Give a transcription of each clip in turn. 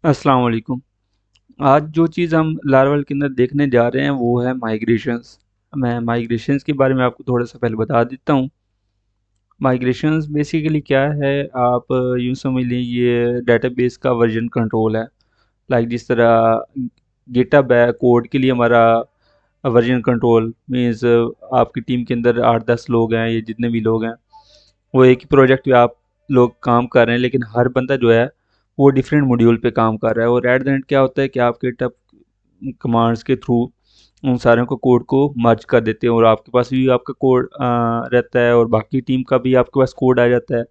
अस्सलाम वालेकुम। आज जो चीज़ हम लारवल के अंदर देखने जा रहे हैं वो है माइग्रेशंस। मैं माइग्रेशंस के बारे में आपको थोड़ा सा पहले बता देता हूँ। माइग्रेशंस बेसिकली क्या है, आप यूँ समझ लीजिए डेटाबेस का वर्जन कंट्रोल है। लाइक जिस तरह गिटहब है कोड के लिए, हमारा वर्जन कंट्रोल मीन्स आपकी टीम के अंदर 8-10 लोग हैं, ये जितने भी लोग हैं वो एक ही प्रोजेक्ट पे आप लोग काम कर रहे हैं, लेकिन हर बंदा जो है वो डिफरेंट मॉड्यूल पे काम कर रहा है। और एट द एंड क्या होता है कि आप गिटहब कमांड्स के थ्रू उन सारों को कोड को मर्ज कर देते हैं, और आपके पास भी आपका कोड रहता है और बाकी टीम का भी आपके पास कोड आ जाता है,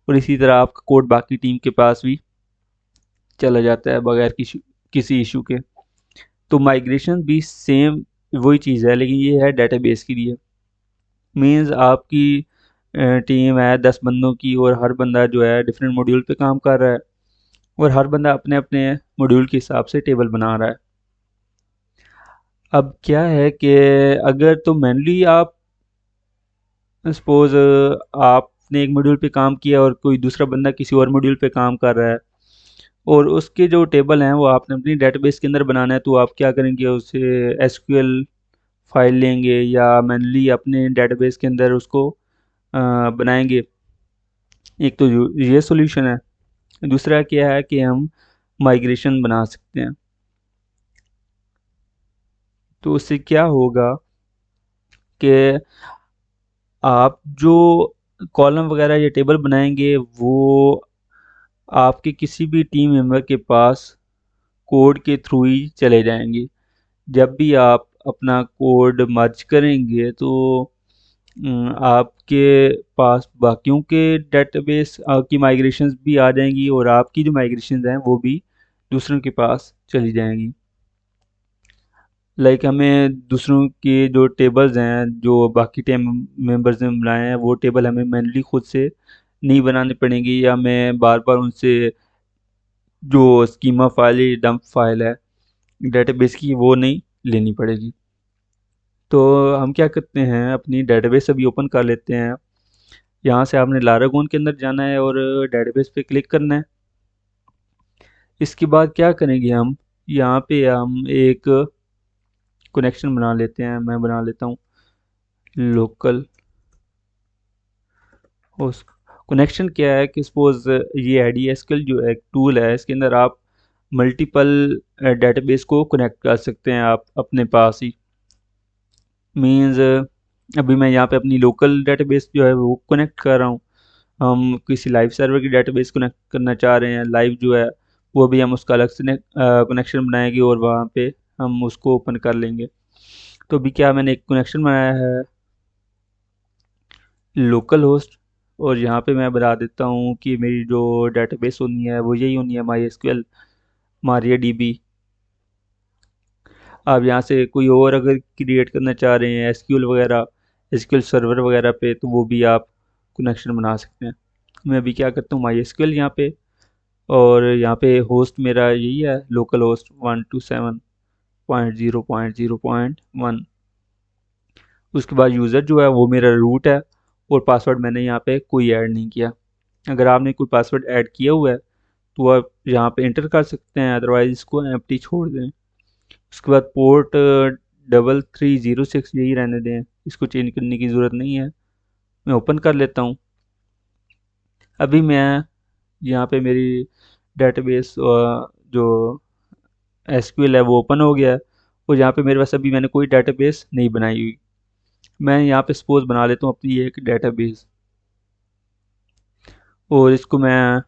और इसी तरह आपका कोड बाकी टीम के पास भी चला जाता है बगैर किसी इशू के। तो माइग्रेशन भी सेम वही चीज़ है, लेकिन ये है डेटाबेस के लिए। मीन्स आपकी टीम है 10 बंदों की, और हर बंदा जो है डिफरेंट मॉड्यूल पे काम कर रहा है, और हर बंदा अपने अपने मॉड्यूल के हिसाब से टेबल बना रहा है। अब क्या है कि अगर तो मैनुअली आप सपोज आपने एक मॉड्यूल पे काम किया और कोई दूसरा बंदा किसी और मॉड्यूल पे काम कर रहा है, और उसके जो टेबल हैं वो आपने अपनी डेटाबेस के अंदर बनाना है, तो आप क्या करेंगे, उसे एसक्यूएल फाइल लेंगे या मैनुअली अपने डेटाबेस के अंदर उसको बनाएंगे। एक तो ये सॉल्यूशन है। दूसरा क्या है कि हम माइग्रेशन बना सकते हैं। तो उससे क्या होगा कि आप जो कॉलम वगैरह या टेबल बनाएंगे वो आपके किसी भी टीम मेंबर के पास कोड के थ्रू ही चले जाएंगे। जब भी आप अपना कोड मर्ज करेंगे तो आपके पास बाकियों के डेटाबेस की माइग्रेशंस भी आ जाएंगी, और आपकी जो माइग्रेशंस हैं वो भी दूसरों के पास चली जाएंगी। लाइक हमें दूसरों के जो टेबल्स हैं जो बाकी टीम मेंबर्स ने बनाए हैं वो टेबल हमें मैनुअली खुद से नहीं बनाने पड़ेंगे, या हमें बार बार उनसे जो स्कीमा फाइल या डंप फाइल है डेटाबेस की वो नहीं लेनी पड़ेगी। तो हम क्या करते हैं, अपनी डेटाबेस अभी ओपन कर लेते हैं। यहाँ से आपने लारागोन के अंदर जाना है और डेटाबेस पे क्लिक करना है। इसके बाद क्या करेंगे, हम यहाँ पे हम एक कनेक्शन बना लेते हैं। मैं बना लेता हूँ लोकल होस्ट। कनेक्शन क्या है कि सपोज ये ADSQL जो एक टूल है, इसके अंदर आप मल्टीपल डेटाबेस को कनेक्ट कर सकते हैं आप अपने पास ही। मींस अभी मैं यहाँ पे अपनी लोकल डेटाबेस जो है वो कनेक्ट कर रहा हूँ। हम किसी लाइव सर्वर की डेटाबेस कनेक्ट करना चाह रहे हैं, लाइव जो है वो भी हम उसका अलग से कनेक्शन बनाएंगे और वहाँ पे हम उसको ओपन कर लेंगे। तो अभी क्या मैंने एक कनेक्शन बनाया है लोकल होस्ट, और यहाँ पे मैं बता देता हूँ कि मेरी जो डेटाबेस होनी है वो यही होनी है, MySQL MariaDB। आप यहाँ से कोई और अगर क्रिएट करना चाह रहे हैं एसक्यूएल वगैरह, एसक्यूएल सर्वर वगैरह पे, तो वो भी आप कनेक्शन बना सकते हैं। मैं अभी क्या करता हूँ MySQL यहाँ पे, और यहाँ पे होस्ट मेरा यही है लोकल होस्ट 127.0.0.1। उसके बाद यूज़र जो है वो मेरा रूट है, और पासवर्ड मैंने यहाँ पे कोई ऐड नहीं किया। अगर आपने कोई पासवर्ड ऐड किया हुआ है तो आप यहाँ पे इंटर कर सकते हैं, अदरवाइज इसको एम्प्टी छोड़ दें। उसके बाद पोर्ट 3306 यही रहने दें, इसको चेंज करने की ज़रूरत नहीं है। मैं ओपन कर लेता हूँ। अभी मैं यहाँ पे मेरी डेटाबेस जो एसक्यूएल है वो ओपन हो गया है, और यहाँ पे मेरे पास अभी मैंने कोई डेटाबेस नहीं बनाई हुई। मैं यहाँ पे सपोज बना लेता हूँ अपनी एक डेटाबेस, और इसको मैं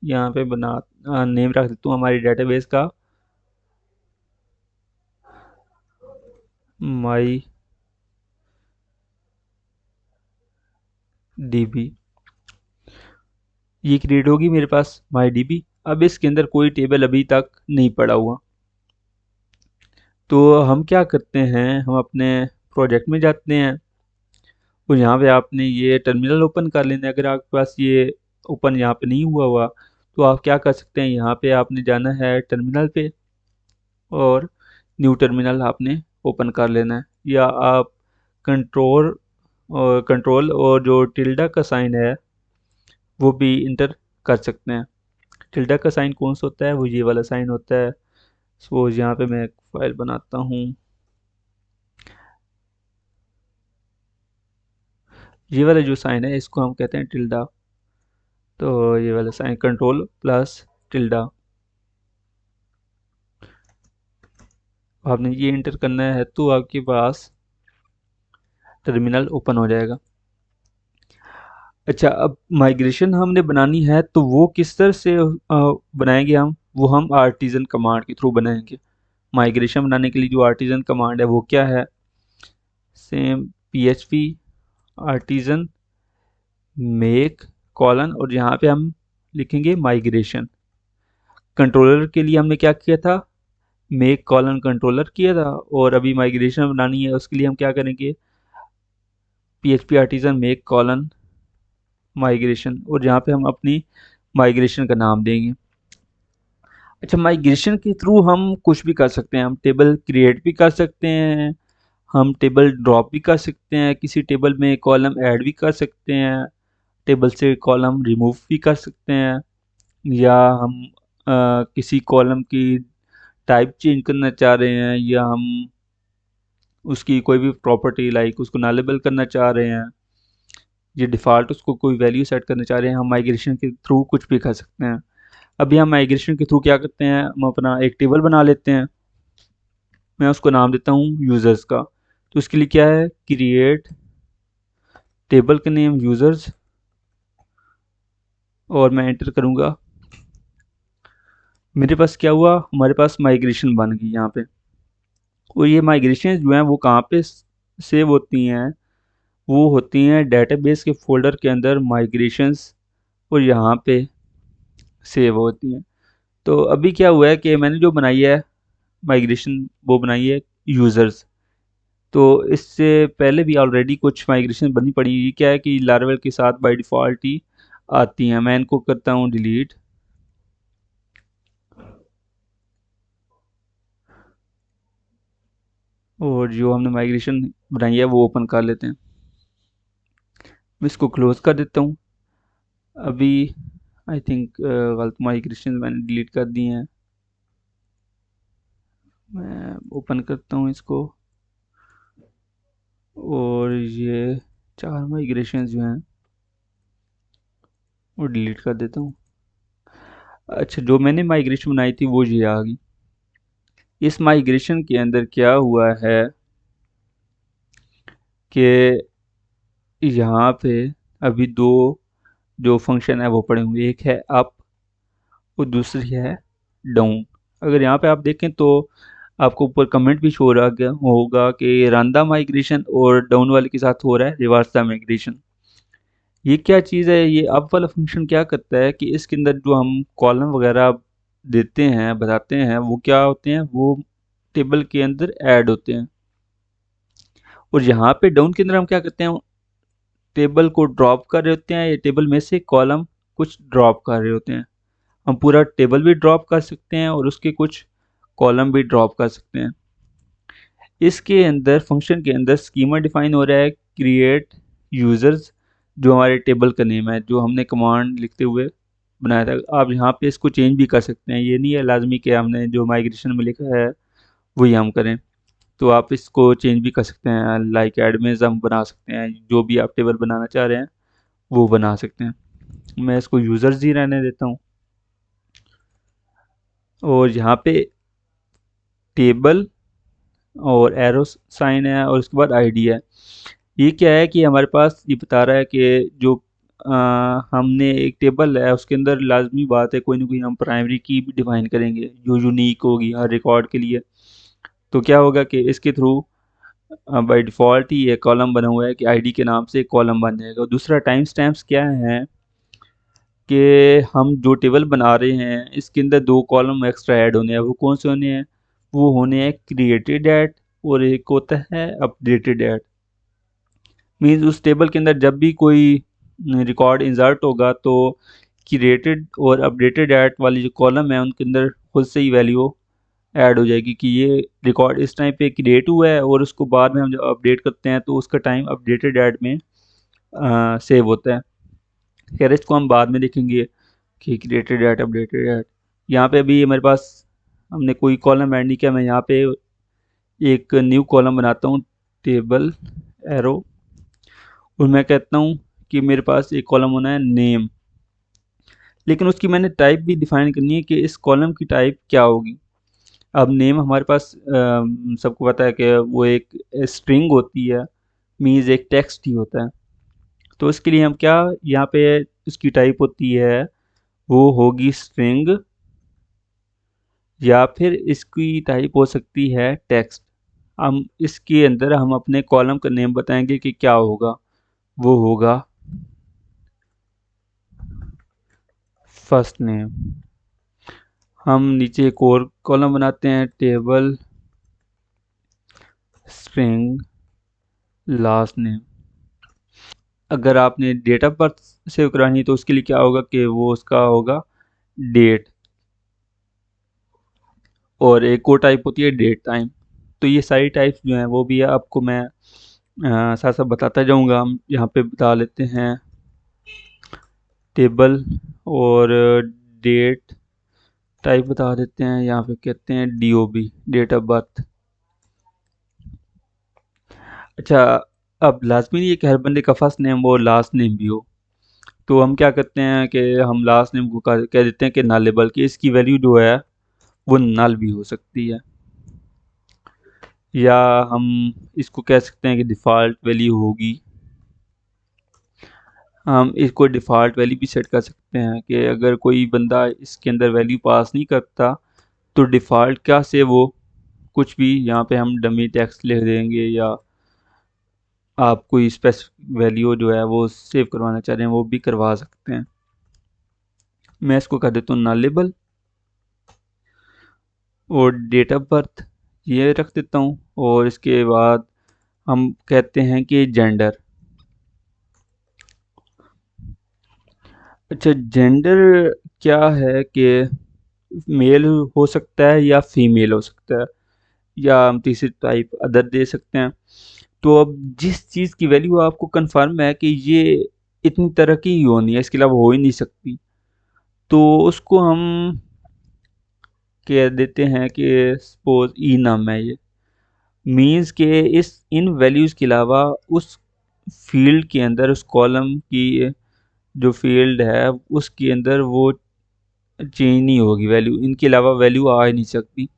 यहाँ पे बना नेम रख देता हूँ हमारी डेटाबेस का माई डीबी। ये क्रिएट होगी मेरे पास माई डीबी। अब इसके अंदर कोई टेबल अभी तक नहीं पड़ा हुआ। तो हम क्या करते हैं, हम अपने प्रोजेक्ट में जाते हैं, और यहाँ पे आपने ये टर्मिनल ओपन कर लेना है। अगर आपके पास ये ओपन यहाँ पे नहीं हुआ हुआ तो आप क्या कर सकते हैं, यहाँ पे आपने जाना है टर्मिनल पे, और न्यू टर्मिनल आपने ओपन कर लेना है, या आप कंट्रोल और जो टिल्डा का साइन है वो भी इंटर कर सकते हैं। टिल्डा का साइन कौन सा होता है, वो ये वाला साइन होता है। सपोज यहाँ पे मैं एक फाइल बनाता हूँ, ये वाला जो साइन है इसको हम कहते हैं टिल्डा। तो ये वाला साइन कंट्रोल प्लस टिल्डा, आपने ये इंटर करना है तो आपके पास टर्मिनल ओपन हो जाएगा। अच्छा, अब माइग्रेशन हमने बनानी है तो वो किस तरह से बनाएंगे हम, वो हम आर्टिजन कमांड के थ्रू बनाएंगे। माइग्रेशन बनाने के लिए जो आर्टिजन कमांड है वो क्या है, same php artisan make colon, और यहाँ पे हम लिखेंगे माइग्रेशन। कंट्रोलर के लिए हमने क्या किया था, मेक कॉलन कंट्रोलर किया था, और अभी माइग्रेशन बनानी है उसके लिए हम क्या करेंगे, php artisan make colon migration, और यहाँ पे हम अपनी माइग्रेशन का नाम देंगे। अच्छा, माइग्रेशन के थ्रू हम कुछ भी कर सकते हैं, हम टेबल क्रिएट भी कर सकते हैं, हम टेबल ड्रॉप भी कर सकते हैं, किसी टेबल में कॉलम ऐड भी कर सकते हैं, टेबल से कॉलम रिमूव भी कर सकते हैं, या हम किसी कॉलम की टाइप चेंज करना चाह रहे हैं, या हम उसकी कोई भी प्रॉपर्टी लाइक उसको नॉलेबल करना चाह रहे हैं, ये डिफ़ॉल्ट उसको कोई वैल्यू सेट करना चाह रहे हैं, हम माइग्रेशन के थ्रू कुछ भी कर सकते हैं। अभी हम माइग्रेशन के थ्रू क्या करते हैं, हम अपना एक टेबल बना लेते हैं, मैं उसको नाम देता हूँ यूज़र्स का। तो इसके लिए क्या है, क्रिएट टेबल का नेम यूज़र्स, और मैं एंटर करूँगा। मेरे पास क्या हुआ, हमारे पास माइग्रेशन बन गई यहाँ पे। और ये माइग्रेशन जो हैं वो कहाँ पे सेव होती हैं, वो होती हैं डेटाबेस के फोल्डर के अंदर माइग्रेशंस, और यहाँ पे सेव होती हैं। तो अभी क्या हुआ है कि मैंने जो बनाई है माइग्रेशन, वो बनाई है यूज़र्स। तो इससे पहले भी ऑलरेडी कुछ माइग्रेशन बनी पड़ी, ये क्या है कि लार्वल के साथ बाय डिफ़ॉल्ट ही आती हैं। मैं इनको करता हूँ डिलीट, और जो हमने माइग्रेशन बनाई है वो ओपन कर लेते हैं। मैं इसको क्लोज कर देता हूँ। अभी आई थिंक गलत माइग्रेशन मैंने डिलीट कर दी हैं। मैं ओपन करता हूँ इसको, और ये 4 माइग्रेशन जो हैं वो डिलीट कर देता हूँ। अच्छा, जो मैंने माइग्रेशन बनाई थी वो ये आ गई। इस माइग्रेशन के अंदर क्या हुआ है कि यहाँ पे अभी दो जो फंक्शन है वो पड़े हुए, एक है अप और दूसरी है डाउन। अगर यहाँ पे आप देखें तो आपको ऊपर कमेंट भी शो हो रहा होगा कि रन द माइग्रेशन, और डाउन वाले के साथ हो रहा है रिवर्स द माइग्रेशन। ये क्या चीज़ है, ये अप वाला फंक्शन क्या करता है कि इसके अंदर जो हम कॉलम वगैरह देते हैं बताते हैं वो क्या होते हैं, वो टेबल के अंदर ऐड होते हैं। और यहाँ पे डाउन के अंदर हम क्या करते हैं, टेबल को ड्रॉप कर रहे होते हैं, या टेबल में से कॉलम कुछ ड्रॉप कर रहे होते हैं। हम पूरा टेबल भी ड्रॉप कर सकते हैं और उसके कुछ कॉलम भी ड्रॉप कर सकते हैं। इसके अंदर फंक्शन के अंदर स्कीमा डिफाइन हो रहा है क्रिएट यूज़र्स, जो हमारे टेबल का नेम है जो हमने कमांड लिखते हुए बनाया था। आप यहाँ पे इसको चेंज भी कर सकते हैं, ये नहीं है लाजमी कि हमने जो माइग्रेशन में लिखा है वही हम करें। तो आप इसको चेंज भी कर सकते हैं, लाइक एडमिन्स हम बना सकते हैं, जो भी आप टेबल बनाना चाह रहे हैं वो बना सकते हैं। मैं इसको यूज़र्स ही रहने देता हूँ, और यहाँ पे टेबल और एरो साइन है, और उसके बाद आईडी है। ये क्या है कि हमारे पास ये बता रहा है कि जो हमने एक टेबल है उसके अंदर लाजमी बात है कोई ना कोई हम प्राइमरी की भी डिफाइन करेंगे जो यूनिक होगी हर रिकॉर्ड के लिए। तो क्या होगा कि इसके थ्रू बाय डिफ़ॉल्ट ही एक कॉलम बना हुआ है कि आईडी के नाम से एक कॉलम बन जाएगा। और दूसरा टाइम स्टैम्प्स क्या है कि हम जो टेबल बना रहे हैं इसके अंदर 2 कॉलम एक्स्ट्रा ऐड होने हैं। वो कौन से होने हैं, वो होने हैं क्रिएटेड एट, और एक होता है अपडेटेड एट। मीन्स उस टेबल के अंदर जब भी कोई रिकॉर्ड इंसर्ट होगा तो क्रिएटेड और अपडेटेड एट वाली जो कॉलम है उनके अंदर खुद से ही वैल्यू ऐड हो जाएगी कि ये रिकॉर्ड इस टाइम पे क्रिएट हुआ है, और उसको बाद में हम जब अपडेट करते हैं तो उसका टाइम अपडेटेड एट में सेव होता है। खैर इसको हम बाद में देखेंगे। कि क्रिएटेड एट अपडेटेड एट। यहाँ पे अभी मेरे पास हमने कोई कॉलम ऐड नहीं किया। मैं यहाँ पे एक न्यू कॉलम बनाता हूँ, टेबल एरो, और मैं कहता हूँ कि मेरे पास एक कॉलम होना है नेम, लेकिन उसकी मैंने टाइप भी डिफाइन करनी है कि इस कॉलम की टाइप क्या होगी। अब नेम हमारे पास सबको पता है कि वो एक स्ट्रिंग होती है, मीन्स एक टेक्स्ट ही होता है। तो इसके लिए हम क्या, यहाँ पे इसकी टाइप होती है, वो होगी स्ट्रिंग, या फिर इसकी टाइप हो सकती है टेक्स्ट। हम इसके अंदर हम अपने कॉलम का नेम बताएंगे कि क्या होगा, वो होगा फर्स्ट नेम। हम नीचे एक और कॉलम बनाते हैं, टेबल स्ट्रिंग लास्ट नेम। अगर आपने डेट ऑफ बर्थ सेव करानी है तो उसके लिए क्या होगा कि वो उसका होगा डेट, और एक और टाइप होती है डेट टाइम। तो ये सारी टाइप्स जो हैं वो भी आपको मैं साथ साथ बताता जाऊंगा। हम यहाँ पे बता लेते हैं टेबल और डेट टाइप बता देते हैं। यहाँ पे कहते हैं DOB, डेट ऑफ बर्थ। अच्छा, अब लाजमी नहीं है कि हर बंदे का फर्स्ट नेम और लास्ट नेम भी हो। तो हम क्या करते हैं कि हम लास्ट नेम को कह देते हैं कि नलेबल, कि इसकी वैल्यू जो है वो नल भी हो सकती है, या हम इसको कह सकते हैं कि डिफ़ॉल्ट वैल्यू होगी। हम इसको डिफ़ॉल्ट वैल्यू भी सेट कर सकते हैं कि अगर कोई बंदा इसके अंदर वैल्यू पास नहीं करता तो डिफ़ॉल्ट क्या से वो कुछ भी, यहाँ पे हम डमी टेक्स्ट लिख देंगे, या आप कोई स्पेसिफिक वैल्यू जो है वो सेव करवाना चाह रहे हैं वो भी करवा सकते हैं। मैं इसको कर देता हूँ नलेबल, और डेट ऑफ बर्थ ये रख देता हूँ, और इसके बाद हम कहते हैं कि जेंडर। अच्छा, जेंडर क्या है कि मेल हो सकता है या फीमेल हो सकता है, या हम तीसरी टाइप अदर दे सकते हैं। तो अब जिस चीज़ की वैल्यू आपको कंफर्म है कि ये इतनी तरह की ही होनी है, इसके अलावा हो ही नहीं सकती, तो उसको हम कह देते हैं कि सपोज ई नाम है, ये मीन्स के इस इन वैल्यूज़ के अलावा उस फील्ड के अंदर, उस कॉलम की जो फील्ड है उसके अंदर वो चेंज नहीं होगी वैल्यू, इनके अलावा वैल्यू आ ही नहीं सकती।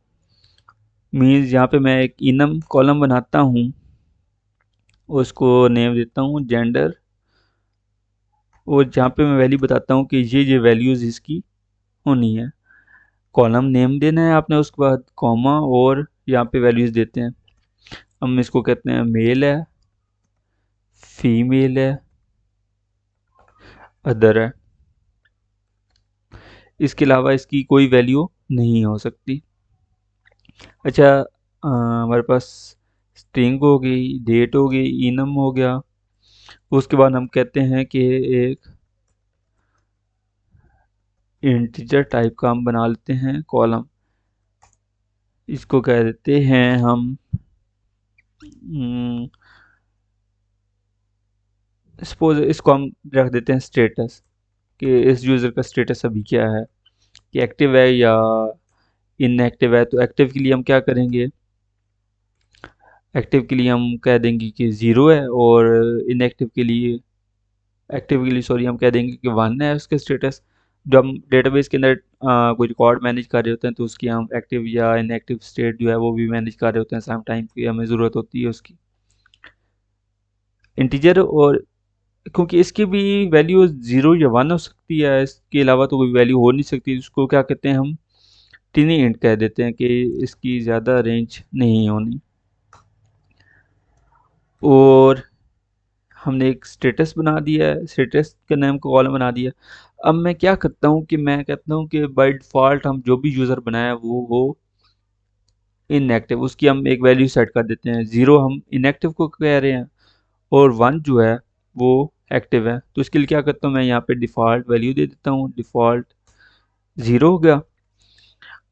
मीन्स यहाँ पे मैं एक इनम कॉलम बनाता हूँ, उसको नेम देता हूँ जेंडर, और जहाँ पे मैं वैल्यू बताता हूँ कि ये वैल्यूज़ इसकी होनी है। कॉलम नेम देना है आपने, उसके बाद कॉमा, और यहाँ पे वैल्यूज़ देते हैं। हम इसको कहते हैं मेल है, फीमेल है, अदर है। इसके अलावा इसकी कोई वैल्यू नहीं हो सकती। अच्छा, हमारे पास स्ट्रिंग हो गई, डेट हो गई, इनम हो गया। उसके बाद हम कहते हैं कि एक इंटीजर टाइप का हम बना लेते हैं कॉलम, इसको कह देते हैं हम सपोज इसको हम रख देते हैं स्टेटस, कि इस यूज़र का स्टेटस अभी क्या है, कि एक्टिव है या इनएक्टिव है। तो एक्टिव के लिए हम क्या करेंगे, एक्टिव के लिए हम कह देंगे कि ज़ीरो है, और इनएक्टिव के लिए, एक्टिव के लिए सॉरी, हम कह देंगे कि वन है उसका स्टेटस। जब हम डेटाबेस के अंदर कोई रिकॉर्ड मैनेज कर रहे होते हैं तो उसकी हम एक्टिव या इनएक्टिव स्टेट जो है वो भी मैनेज कर रहे होते हैं, सेम टाइम की हमें ज़रूरत होती है उसकी। इंटीजर, और क्योंकि इसकी भी वैल्यू ज़ीरो या वन हो सकती है, इसके अलावा तो कोई वैल्यू हो नहीं सकती, उसको क्या कहते हैं हम टिनी इंट कह देते हैं, कि इसकी ज़्यादा रेंज नहीं होनी। और हमने एक स्टेटस बना दिया है, स्टेटस का नाम का कॉलम बना दिया। अब मैं क्या करता हूँ कि मैं कहता हूँ कि बाय डिफ़ॉल्ट हम जो भी यूज़र बनाया वो हो इनएक्टिव, उसकी हम एक वैल्यू सेट कर देते हैं। ज़ीरो हम इनएक्टिव को कह रहे हैं, और वन जो है वो एक्टिव है। तो इसके लिए क्या करता हूँ, मैं यहाँ पे डिफ़ॉल्ट वैल्यू दे देता हूँ, डिफ़ॉल्ट ज़ीरो हो गया।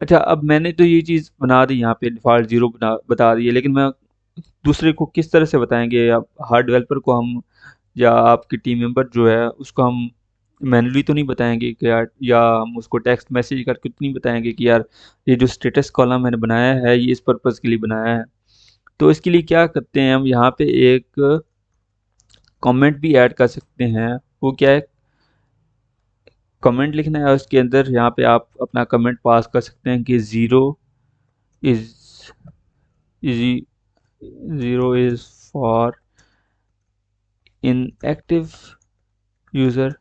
अच्छा, अब मैंने तो ये चीज़ बना दी, यहाँ पे डिफ़ॉल्ट ज़ीरो बता दी है, लेकिन मैं दूसरे को किस तरह से बताएंगे, आप हर डेवलपर को हम, या आपकी टीम मेंबर जो है उसको हम मैनुअली तो नहीं बताएंगे कि यार, या हम उसको टेक्स्ट मैसेज करके तो नहीं बताएंगे कि यार ये जो स्टेटस कॉलम मैंने बनाया है ये इस पर्पज़ के लिए बनाया है। तो इसके लिए क्या करते हैं, हम यहाँ पे एक कमेंट भी ऐड कर सकते हैं। वो क्या है, कमेंट लिखना है, उसके अंदर यहाँ पे आप अपना कमेंट पास कर सकते हैं कि is is zero is for inactive user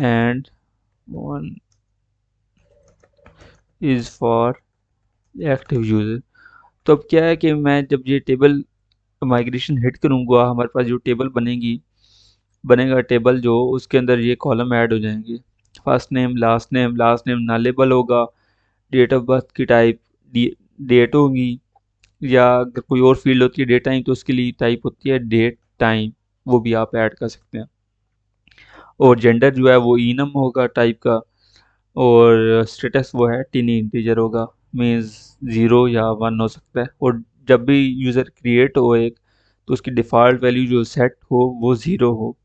and 1 is for active user. तो अब क्या है कि मैं जब ये टेबल माइग्रेशन हिट करूँगा, हमारे पास जो टेबल बनेगा टेबल जो, उसके अंदर ये कॉलम ऐड हो जाएंगे। फर्स्ट नेम, लास्ट नेम ना लेबल होगा, डेट ऑफ बर्थ की टाइप डेट होगी, या अगर कोई और फील्ड होती है डेट टाइम तो उसके लिए टाइप होती है डेट टाइम, वो भी आप ऐड कर सकते हैं। और जेंडर जो है वो इनम होगा टाइप का, और स्टेटस वो है टिनी इंटीजर होगा, मीन्स 0 या 1 हो सकता है। और जब भी यूज़र क्रिएट हो एक, तो उसकी डिफ़ॉल्ट वैल्यू जो सेट हो वो 0 हो।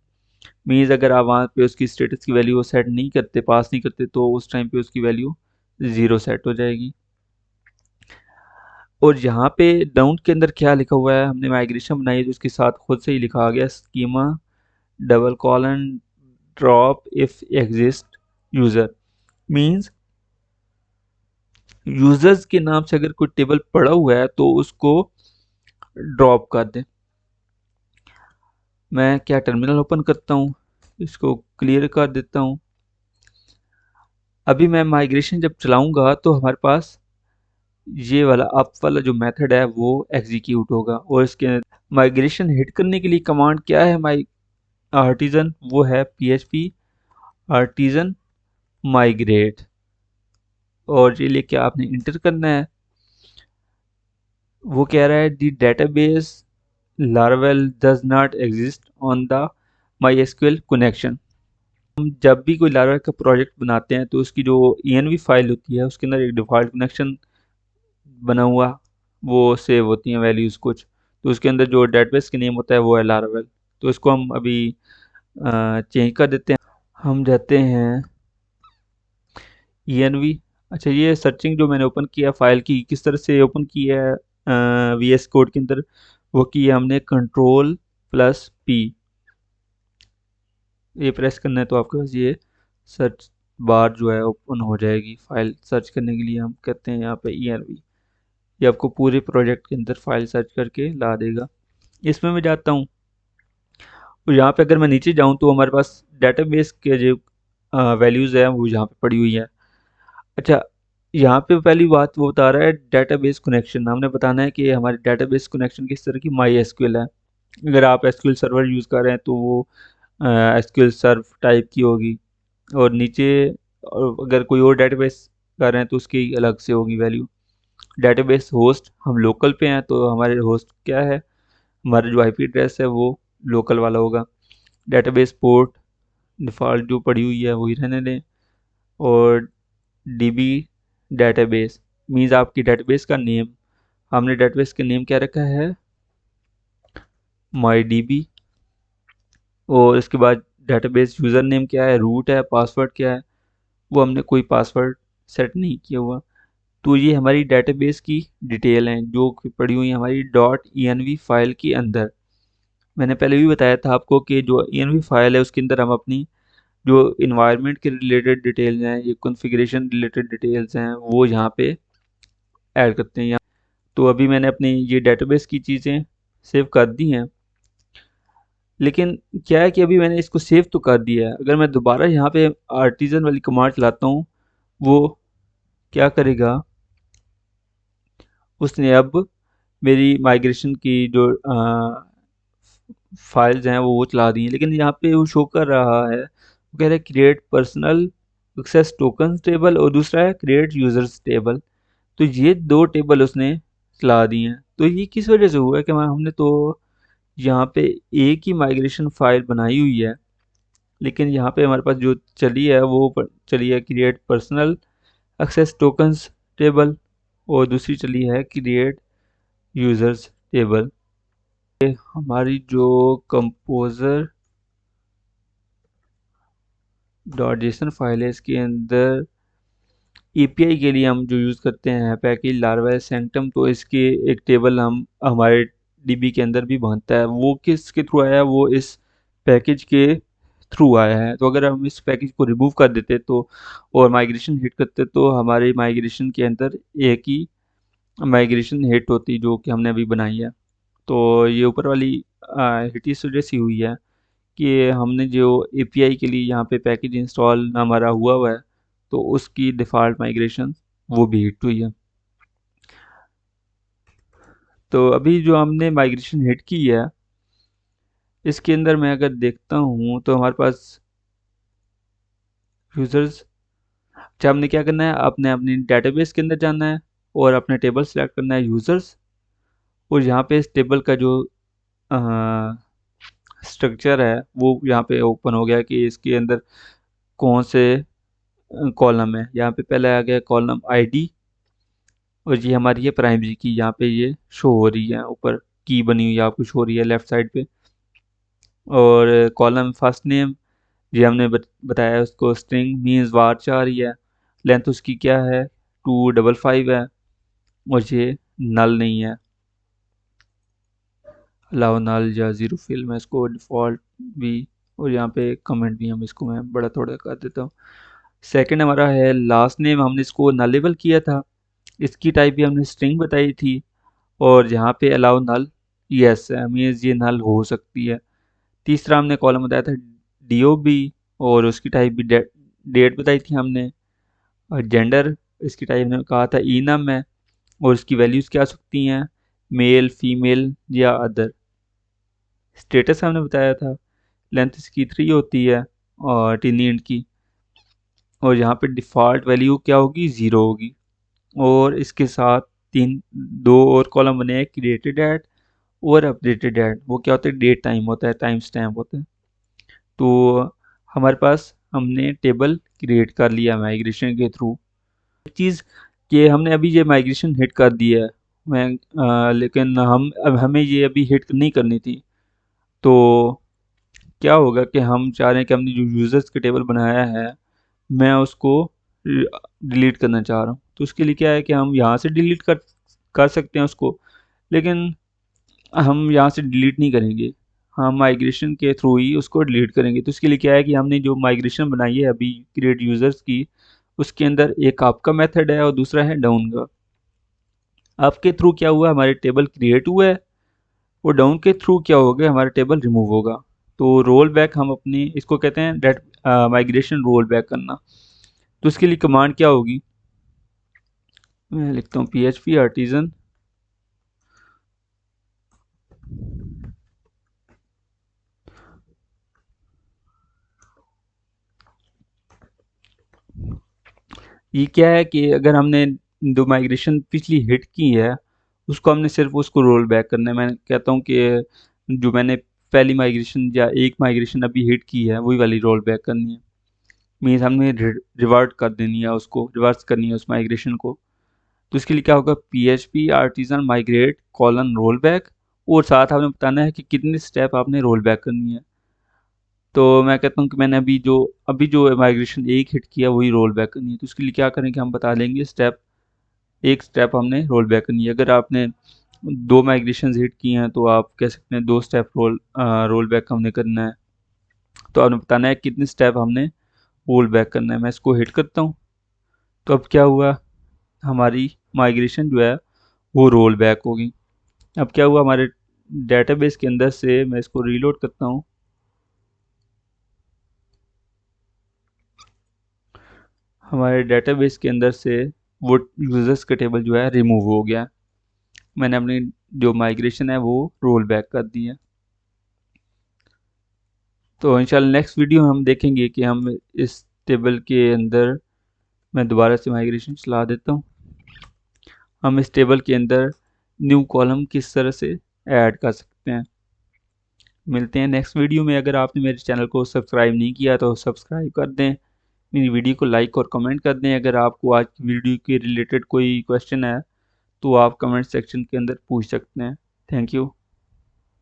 मीन्स अगर आप वहाँ पे उसकी स्टेटस की वैल्यू सेट नहीं करते, पास नहीं करते, तो उस टाइम पे उसकी वैल्यू 0 सेट हो जाएगी। और यहाँ पे डाउन के अंदर क्या लिखा हुआ है, हमने माइग्रेशन बनाई है तो उसके साथ खुद से ही लिखा आ गया, schema double colon drop if exist user. Means users के नाम से अगर कोई टेबल पड़ा हुआ है तो उसको ड्रॉप कर दें। मैं क्या टर्मिनल ओपन करता हूँ, इसको क्लियर कर देता हूँ। अभी मैं माइग्रेशन जब चलाऊंगा तो हमारे पास ये वाला अप वाला जो मेथड है वो एग्जीक्यूट होगा। और इसके माइग्रेशन हिट करने के लिए कमांड क्या है, माई आर्टिजन, वो है php आर्टिजन माइग्रेट। और ये लेके आपने इंटर करना है। वो कह रहा है दी database Laravel does not exist on the MySQL connection। हम जब भी कोई Laravel का प्रोजेक्ट बनाते हैं तो उसकी जो env फाइल होती है उसके अंदर एक डिफ़ॉल्ट कनेक्शन बना हुआ, वो सेव होती हैं वैल्यूज़ कुछ। तो उसके अंदर जो डेटाबेस का नेम होता है वो है Laravel। तो इसको हम अभी चेंज कर देते हैं। हम जाते हैं env। अच्छा, ये सर्चिंग जो मैंने ओपन किया फाइल की, किस तरह से ओपन की है VS कोड के अंदर, वो की है हमने Ctrl+P। ये प्रेस करना है तो आपके पास ये सर्च बार जो है ओपन हो जाएगी। फाइल सर्च करने के लिए हम कहते हैं यहाँ पे env। ये आपको पूरे प्रोजेक्ट के अंदर फाइल सर्च करके ला देगा। इसमें मैं जाता हूँ और यहाँ पे अगर मैं नीचे जाऊँ तो हमारे पास डेटाबेस के जो वैल्यूज़ हैं वो यहाँ पे पड़ी हुई है। अच्छा, यहाँ पे पहली बात वो बता रहा है डेटाबेस कनेक्शन। हमने बताना है कि हमारे डेटाबेस कनेक्शन किस तरह की माई एसक्यूएल है। अगर आप एसक्यूएल सर्वर यूज़ कर रहे हैं तो वो एसक्यूएल सर्व टाइप की होगी। और नीचे अगर कोई और डेटाबेस कर रहे हैं तो उसकी अलग से होगी वैल्यू। डेटाबेस होस्ट, हम लोकल पे हैं तो हमारे होस्ट क्या है, हमारा जो आईपी एड्रेस है वो लोकल वाला होगा। डेटाबेस पोर्ट डिफ़ॉल्ट जो पड़ी हुई है वही रहने दें। और डीबी डेटाबेस मीन्स आपकी डेटाबेस का नेम, हमने डेटाबेस का नेम क्या रखा है, माई डीबी। और इसके बाद डेटाबेस यूज़र नेम क्या है, रूट है, पासवर्ड क्या है, वो हमने कोई पासवर्ड सेट नहीं किया हुआ। तो ये हमारी डेटाबेस की डिटेल हैं जो कि पड़ी हुई है हमारी .env फाइल के अंदर। मैंने पहले भी बताया था आपको कि जो env फाइल है उसके अंदर हम अपनी जो इन्वायरमेंट के रिलेटेड डिटेल्स हैं, ये कॉन्फ़िगरेशन रिलेटेड डिटेल्स हैं, वो यहाँ पे ऐड करते हैं। तो अभी मैंने अपनी ये डेटाबेस की चीज़ें सेव कर दी हैं। लेकिन क्या है कि अभी मैंने इसको सेव तो कर दिया है, अगर मैं दोबारा यहाँ पे आर्टिजन वाली कमांड चलाता हूँ, वो क्या करेगा, उसने अब मेरी माइग्रेशन की जो फाइल्स हैं वो चला दी हैं। लेकिन यहाँ पे वो शो कर रहा है, वो कह रहा है create personal access token table और दूसरा है क्रिएट यूजर्स टेबल। तो ये दो टेबल उसने चला दिए हैं। तो ये किस वजह से हुआ है कि हमने तो यहाँ पे एक ही माइग्रेशन फाइल बनाई हुई है, लेकिन यहाँ पे हमारे पास जो चली है वो चली है create personal access tokens table, और दूसरी चली है क्रिएट यूजर्स टेबल। हमारी जो कंपोज़र डॉट जेसन फाइल है, इसके अंदर एपीआई के लिए हम जो यूज़ करते हैं पैकेज लार्वा सैंक्टम, तो इसके एक टेबल हम हमारे डीबी के अंदर भी बांधता है। वो किसके थ्रू आया है? वो इस पैकेज के थ्रू आया है। तो अगर हम इस पैकेज को रिमूव कर देते तो और माइग्रेशन हिट करते तो हमारे माइग्रेशन के अंदर एक ही माइग्रेशन हिट होती जो कि हमने अभी बनाई है। तो ये ऊपर वाली हिट इस वजह से हुई है कि हमने जो एपीआई के लिए यहाँ पे पैकेज इंस्टॉल हमारा हुआ है, तो उसकी डिफ़ॉल्ट माइग्रेशन वो भी हिट हुई है। तो अभी जो हमने माइग्रेशन हिट की है, इसके अंदर मैं अगर देखता हूँ तो हमारे पास यूज़र्स, अच्छा हमने क्या करना है, आपने अपनी डेटाबेस के अंदर जाना है और अपने टेबल सेलेक्ट करना है यूज़र्स, और यहाँ पे इस टेबल का जो स्ट्रक्चर है वो यहाँ पे ओपन हो गया कि इसके अंदर कौन से कॉलम है। यहाँ पे पहले आ गया कॉलम आईडी, और ये हमारी है प्राइमरी की, यहाँ पे ये शो हो रही है, ऊपर की बनी हुई आपको शो हो रही है लेफ्ट साइड पे। और कॉलम फर्स्ट नेम, ये हमने बताया उसको स्ट्रिंग मीन्स वार चाह रही है, लेंथ उसकी क्या है 255 है, और ये नल नहीं है, अलाउ नल या ज़ीरो फिल, मैं इसको डिफ़ॉल्ट भी, और यहाँ पे कमेंट भी हम इसको मैं बड़ा थोड़ा कर देता हूँ। सेकंड हमारा है लास्ट नेम, हमने इसको नलेबल किया था, इसकी टाइप भी हमने स्ट्रिंग बताई थी, और यहाँ पे अलाउ नल यस है, मीन्स ये नल हो सकती है। तीसरा हमने कॉलम बताया था डीओबी, और उसकी टाइप भी डेट बताई थी हमने, और जेंडर इसकी टाइप हमने कहा था इनम है, और इसकी वैल्यूज़ क्या हो सकती हैं, मेल फीमेल या अदर। स्टेटस हमने बताया था, लेंथ इसकी 3 होती है और टिनी इंट की, और यहाँ पे डिफ़ॉल्ट वैल्यू क्या होगी 0 होगी। और इसके साथ तीन दो और कॉलम बने हैं, क्रिएटेड एट और अपडेटेड एट। वो क्या होता है, डेट टाइम होता है, टाइम स्टैम्प होता है। तो हमारे पास हमने टेबल क्रिएट कर लिया माइग्रेशन के थ्रू। एक चीज़ कि हमने अभी ये माइग्रेशन हिट कर दिया है, लेकिन हम अब हमें ये अभी हिट नहीं करनी थी। तो क्या होगा कि हम चाह रहे हैं कि हमने जो यूज़र्स के टेबल बनाया है, मैं उसको डिलीट करना चाह रहा हूँ। तो उसके लिए क्या है कि हम यहाँ से डिलीट कर कर सकते हैं उसको, लेकिन हम यहाँ से डिलीट नहीं करेंगे, हम माइग्रेशन के थ्रू ही उसको डिलीट करेंगे। तो इसके लिए क्या है कि हमने जो माइग्रेशन बनाई है अभी क्रिएट यूज़र्स की, उसके अंदर एक आपका मेथड है और दूसरा है डाउन का। आपके थ्रू क्या हुआ, हमारे टेबल क्रिएट हुआ है, और डाउन के थ्रू क्या होगा, हमारा टेबल रिमूव होगा। तो रोल बैक हम अपनी इसको कहते हैं डेट माइग्रेशन रोल बैक करना। तो इसके लिए कमांड क्या होगी, मैं लिखता हूँ php artisan, ये क्या है कि अगर हमने जो माइग्रेशन पिछली हिट की है उसको हमने सिर्फ उसको रोल बैक करना है। मैं कहता हूँ कि जो मैंने पहली माइग्रेशन या एक माइग्रेशन अभी हिट की है वही वाली रोल बैक करनी है, मीन्स हमने रिवर्ट कर देनी है, उसको रिवर्स करनी है उस माइग्रेशन को। तो इसके लिए क्या होगा, php artisan migrate colon roll back, और साथ आपने बताना है कि कितने स्टेप आपने रोल बैक करनी है। तो मैं कहता हूँ कि मैंने अभी जो माइग्रेशन एक हिट किया वही रोल बैक करनी है। तो उसके लिए क्या करेंगे, हम बता देंगे स्टेप, एक स्टेप हमने रोल बैक करनी है। अगर आपने दो माइग्रेशन हिट की हैं तो आप कह सकते हैं दो स्टेप रोल बैक हमने करना है। तो आपने बताना है कितने स्टेप हमने रोल बैक करना है। मैं इसको हिट करता हूँ, तो अब क्या हुआ, हमारी माइग्रेशन जो है वो रोल बैक होगी। अब क्या हुआ, हमारे डेटाबेस के अंदर से, मैं इसको रीलोड करता हूँ, हमारे डेटाबेस के अंदर से वो यूज़र्स का टेबल जो है रिमूव हो गया। मैंने अपनी जो माइग्रेशन है वो रोल बैक कर दी है। तो इंशाल्लाह नेक्स्ट वीडियो में हम देखेंगे कि हम इस टेबल के अंदर, मैं दोबारा से माइग्रेशन चला देता हूँ, हम इस टेबल के अंदर न्यू कॉलम किस तरह से ऐड कर सकते हैं। मिलते हैं नेक्स्ट वीडियो में। अगर आपने मेरे चैनल को सब्सक्राइब नहीं किया तो सब्सक्राइब कर दें, मेरी वीडियो को लाइक और कमेंट कर दें। अगर आपको आज की वीडियो के रिलेटेड कोई क्वेश्चन है तो आप कमेंट सेक्शन के अंदर पूछ सकते हैं। Thank you.